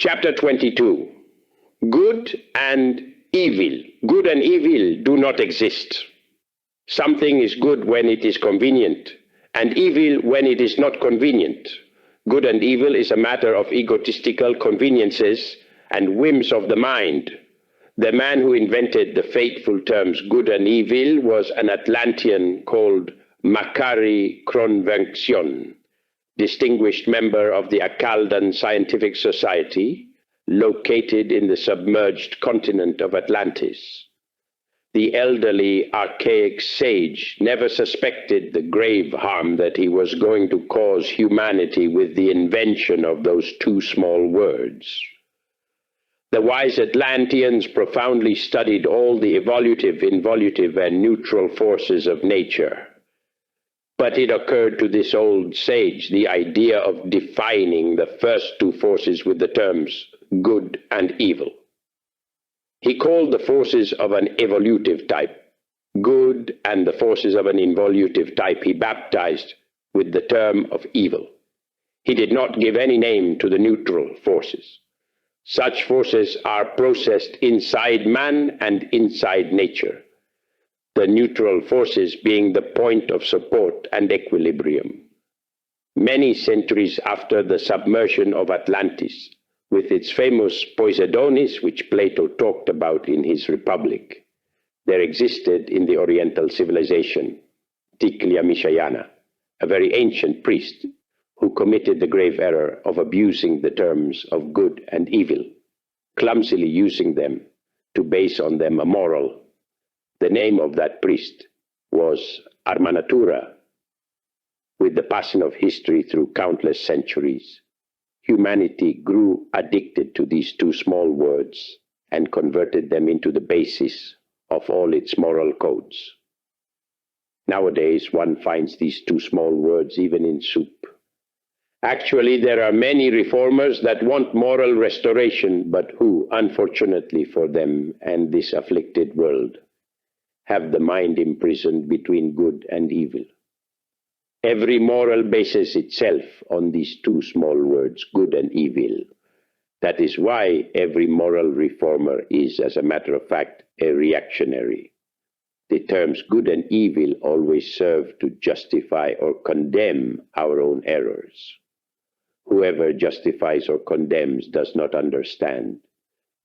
Chapter 22. Good and evil. Good and evil do not exist. Something is good when it is convenient, and evil when it is not convenient. Good and evil is a matter of egotistical conveniences and whims of the mind. The man who invented the fateful terms good and evil was an Atlantean called Makari Kronvencion, distinguished member of the Akkaldan Scientific Society, located in the submerged continent of Atlantis. The elderly, archaic sage never suspected the grave harm that he was going to cause humanity with the invention of those two small words. The wise Atlanteans profoundly studied all the evolutive, involutive, and neutral forces of nature. But it occurred to this old sage the idea of defining the first two forces with the terms good and evil. He called the forces of an evolutive type good, and the forces of an involutive type he baptized with the term of evil. He did not give any name to the neutral forces. Such forces are processed inside man and inside nature, the neutral forces being the point of support and equilibrium. Many centuries after the submersion of Atlantis, with its famous Poseidonis, which Plato talked about in his Republic, there existed in the Oriental civilization, Tiklia Mishayana, a very ancient priest who committed the grave error of abusing the terms of good and evil, clumsily using them to base on them a moral. The name of that priest was Armanatura. With the passing of history through countless centuries, humanity grew addicted to these two small words and converted them into the basis of all its moral codes. Nowadays, one finds these two small words even in soup. Actually, there are many reformers that want moral restoration, but who, unfortunately for them and this afflicted world, have the mind imprisoned between good and evil. Every moral bases itself on these two small words, good and evil. That is why every moral reformer is, as a matter of fact, a reactionary. The terms good and evil always serve to justify or condemn our own errors. Whoever justifies or condemns does not understand.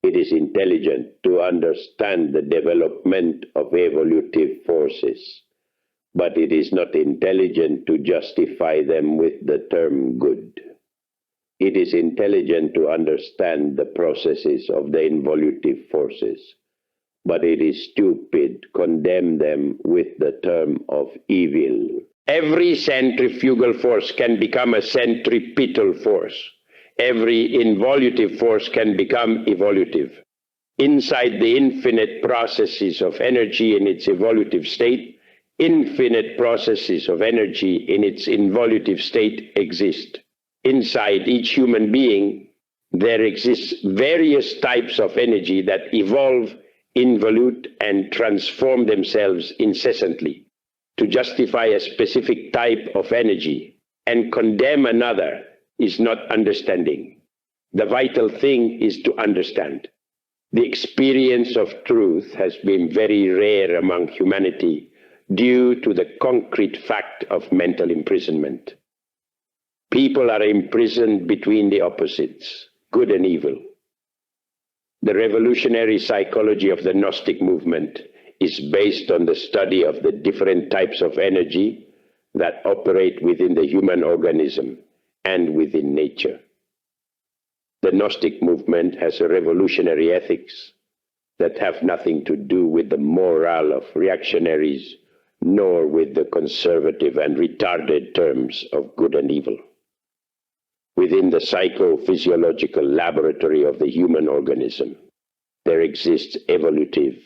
It is intelligent to understand the development of evolutive forces, but it is not intelligent to justify them with the term good. It is intelligent to understand the processes of the involutive forces, but it is stupid to condemn them with the term of evil. Every centrifugal force can become a centripetal force. Every involutive force can become evolutive. Inside the infinite processes of energy in its evolutive state, infinite processes of energy in its involutive state exist. Inside each human being, there exists various types of energy that evolve, involute, and transform themselves incessantly. To justify a specific type of energy and condemn another is not understanding. The vital thing is to understand. The experience of truth has been very rare among humanity due to the concrete fact of mental imprisonment. People are imprisoned between the opposites, good and evil. The revolutionary psychology of the Gnostic movement is based on the study of the different types of energy that operate within the human organism and within nature. The Gnostic movement has a revolutionary ethics that have nothing to do with the morale of reactionaries, nor with the conservative and retarded terms of good and evil. Within the psychophysiological laboratory of the human organism, there exists evolutive,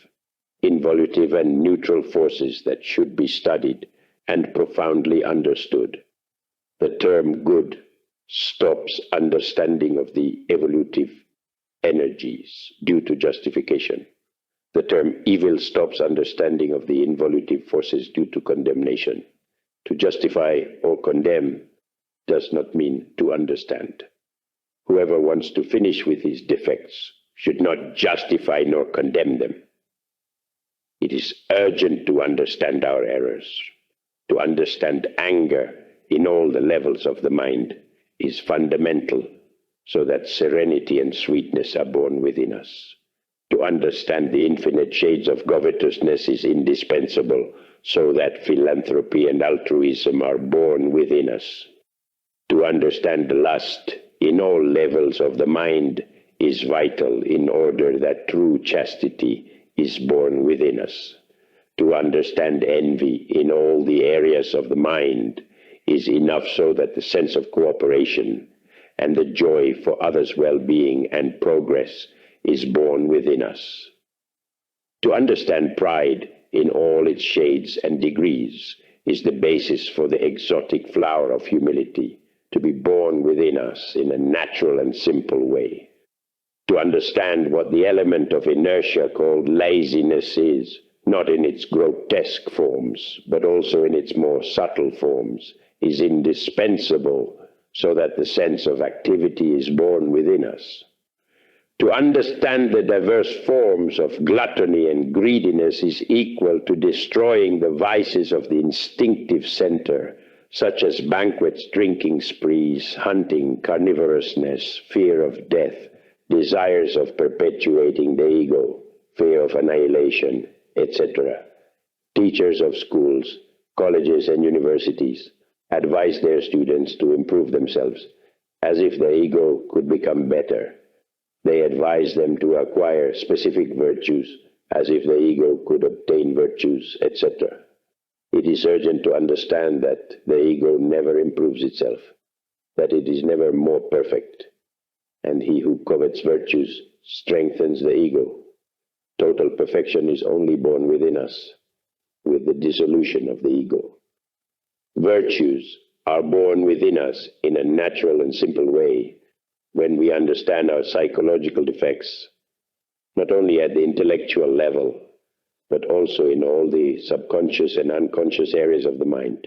involutive, and neutral forces that should be studied and profoundly understood. The term good stops understanding of the evolutive energies due to justification. The term evil stops understanding of the involutive forces due to condemnation. To justify or condemn does not mean to understand. Whoever wants to finish with his defects should not justify nor condemn them. It is urgent to understand our errors. To understand anger in all the levels of the mind is fundamental, so that serenity and sweetness are born within us. To understand the infinite shades of covetousness is indispensable, so that philanthropy and altruism are born within us. To understand lust in all levels of the mind is vital in order that true chastity is born within us. To understand envy in all the areas of the mind is enough so that the sense of cooperation and the joy for others' well-being and progress is born within us. To understand pride in all its shades and degrees is the basis for the exotic flower of humility to be born within us in a natural and simple way. To understand what the element of inertia called laziness is, not in its grotesque forms, but also in its more subtle forms, is indispensable so that the sense of activity is born within us. To understand the diverse forms of gluttony and greediness is equal to destroying the vices of the instinctive center, such as banquets, drinking sprees, hunting, carnivorousness, fear of death, desires of perpetuating the ego, fear of annihilation, etc. Teachers of schools, colleges, and universities advise their students to improve themselves as if the ego could become better. They advise them to acquire specific virtues as if the ego could obtain virtues, etc. It is urgent to understand that the ego never improves itself, that it is never more perfect, and he who covets virtues strengthens the ego. Total perfection is only born within us, with the dissolution of the ego. Virtues are born within us in a natural and simple way when we understand our psychological defects, not only at the intellectual level, but also in all the subconscious and unconscious areas of the mind.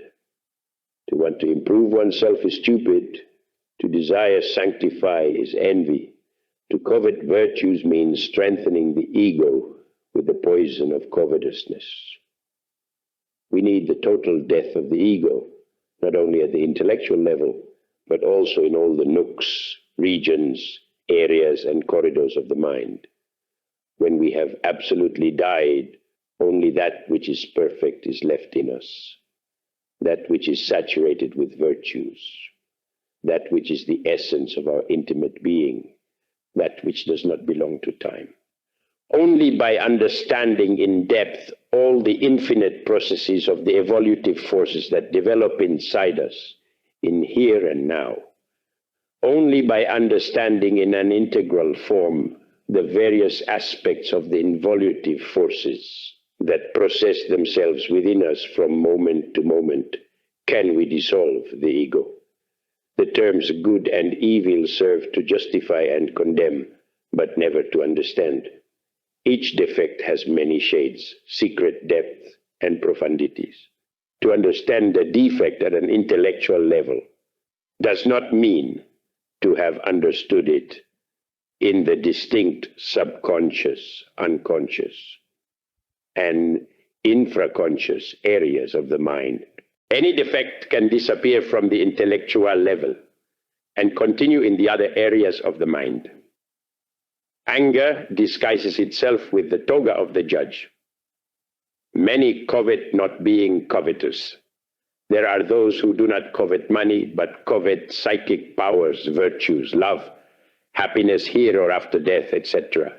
To want to improve oneself is stupid. To desire sanctify is envy. To covet virtues means strengthening the ego with the poison of covetousness. We need the total death of the ego, not only at the intellectual level, but also in all the nooks, regions, areas, and corridors of the mind. When we have absolutely died, only that which is perfect is left in us, that which is saturated with virtues, that which is the essence of our intimate being, that which does not belong to time. Only by understanding in depth all the infinite processes of the evolutive forces that develop inside us, in here and now, only by understanding in an integral form the various aspects of the involutive forces that process themselves within us from moment to moment, can we dissolve the ego. The terms good and evil serve to justify and condemn, but never to understand. Each defect has many shades, secret depth, and profundities. To understand the defect at an intellectual level does not mean to have understood it in the distinct subconscious, unconscious, and infraconscious areas of the mind. Any defect can disappear from the intellectual level and continue in the other areas of the mind. Anger disguises itself with the toga of the judge. Many covet not being covetous. There are those who do not covet money, but covet psychic powers, virtues, love, happiness here or after death, etc.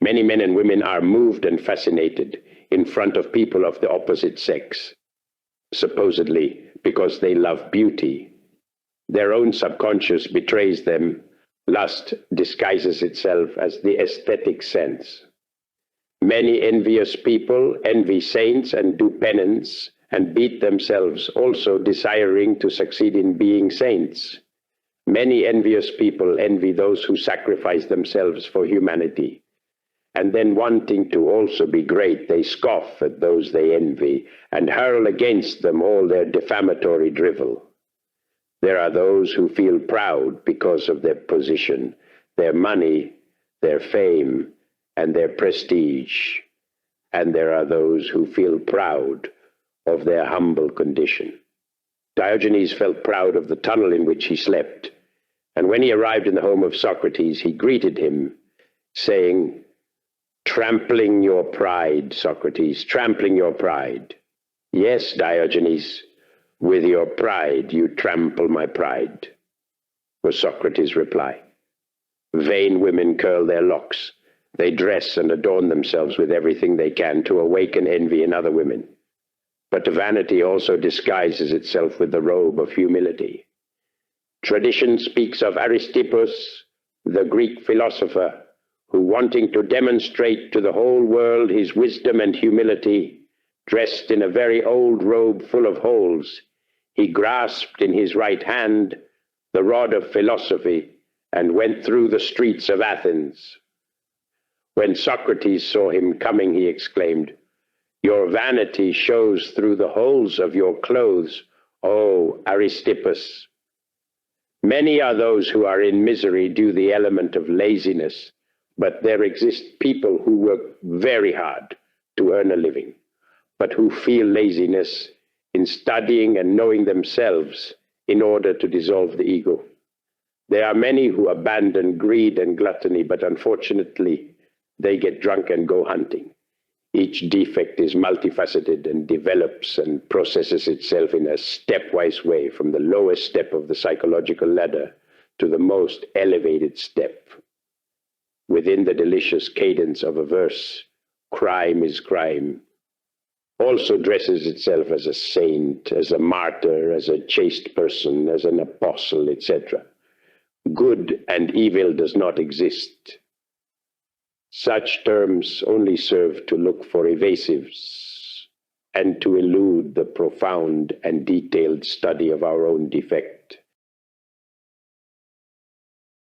Many men and women are moved and fascinated in front of people of the opposite sex, supposedly because they love beauty. Their own subconscious betrays them. Lust disguises itself as the aesthetic sense. Many envious people envy saints and do penance and beat themselves, also desiring to succeed in being saints. Many envious people envy those who sacrifice themselves for humanity, and then wanting to also be great, they scoff at those they envy and hurl against them all their defamatory drivel. There are those who feel proud because of their position, their money, their fame, and their prestige. And there are those who feel proud of their humble condition. Diogenes felt proud of the tunnel in which he slept, and when he arrived in the home of Socrates, he greeted him, saying, "Trampling your pride, Socrates, trampling your pride." "Yes, Diogenes, with your pride you trample my pride," was Socrates' reply. Vain women curl their locks. They dress and adorn themselves with everything they can to awaken envy in other women. But vanity also disguises itself with the robe of humility. Tradition speaks of Aristippus, the Greek philosopher, who, wanting to demonstrate to the whole world his wisdom and humility, dressed in a very old robe full of holes, he grasped in his right hand the rod of philosophy and went through the streets of Athens. When Socrates saw him coming, he exclaimed, "Your vanity shows through the holes of your clothes, O Aristippus." Many are those who are in misery due to the element of laziness, but there exist people who work very hard to earn a living, but who feel laziness in studying and knowing themselves in order to dissolve the ego. There are many who abandon greed and gluttony, but unfortunately, they get drunk and go hunting. Each defect is multifaceted and develops and processes itself in a stepwise way from the lowest step of the psychological ladder to the most elevated step. Within the delicious cadence of a verse, crime is crime, also dresses itself as a saint, as a martyr, as a chaste person, as an apostle, etc. Good and evil does not exist. Such terms only serve to look for evasives and to elude the profound and detailed study of our own defect.